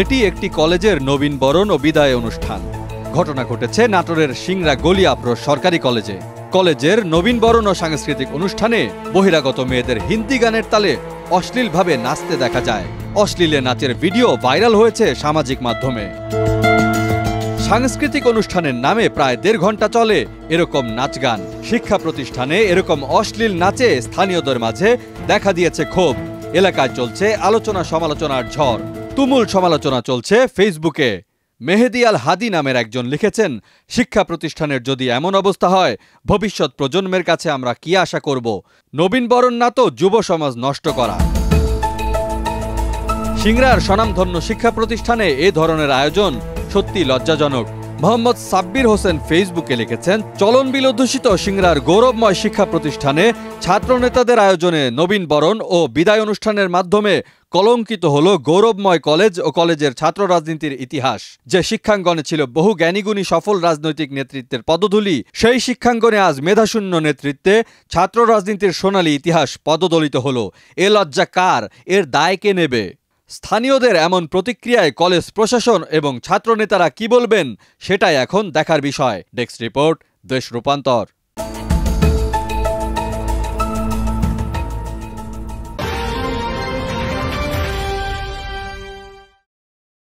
এটি একটি কলেজের নবীনবরণ ও বিদায় অনুষ্ঠান। ঘটনা ঘটেছে নাটোরের সিংড়া গলিয়াপ্র সরকারি কলেজে। কলেজের নবীনবরণ ও সাংস্কৃতিক অনুষ্ঠানে বহিরাগত মেয়েদের হিন্দি গানের তালে অশ্লীলভাবে নাচতে দেখা যায়। অশ্লীলে নাচের ভিডিও ভাইরাল হয়েছে সামাজিক মাধ্যমে। সাংস্কৃতিক অনুষ্ঠানের নামে প্রায় ১.৫ ঘন্টা চলে এরকম নাচ গান। শিক্ষা প্রতিষ্ঠানে এরকম অশ্লীল নাচে স্থানীয়দের মাঝে দেখা দিয়েছে ক্ষোভ। এলাকায় চলছে আলোচনা সমালোচনার ঝড়। তুমুল সমালোচনা চলছে ফেসবুকে। মেহেদি আল হাদি নামের একজন লিখেছেন, শিক্ষা প্রতিষ্ঠানের যদি এমন অবস্থা হয়, ভবিষ্যৎ প্রজন্মের কাছে আমরা কি আশা করব? নবীনবরণ না তো যুব সমাজ নষ্ট করা। সিংড়ার স্বনামধন্য শিক্ষা প্রতিষ্ঠানে এ ধরনের আয়োজন সত্যি লজ্জাজনক। মোহাম্মদ সাব্বির হোসেন ফেসবুকে লিখেছেন, চলনবিল অধ্যুষিত সিংড়ার গৌরবময় শিক্ষা প্রতিষ্ঠানে ছাত্র নেতাদের আয়োজনে নবীনবরণ ও বিদায় অনুষ্ঠানের মাধ্যমে কলঙ্কিত হলো গৌরবময় কলেজ ও কলেজের ছাত্র রাজনীতির ইতিহাস। যে শিক্ষাঙ্গনে ছিল বহু জ্ঞানীগুণী সফল রাজনৈতিক নেতৃত্বের পদধূলি, সেই শিক্ষাঙ্গনে আজ মেধাশূন্য নেতৃত্বে ছাত্র রাজনীতির সোনালী ইতিহাস পদদলিত হলো। এ লজ্জা কার? এর দায় কে নেবে? স্থানীয়দের এমন প্রতিক্রিয়ায় কলেজ প্রশাসন এবং ছাত্রনেতারা কি বলবেন, সেটাই এখন দেখার বিষয়। ডেস্ক রিপোর্ট, দেশ রূপান্তর।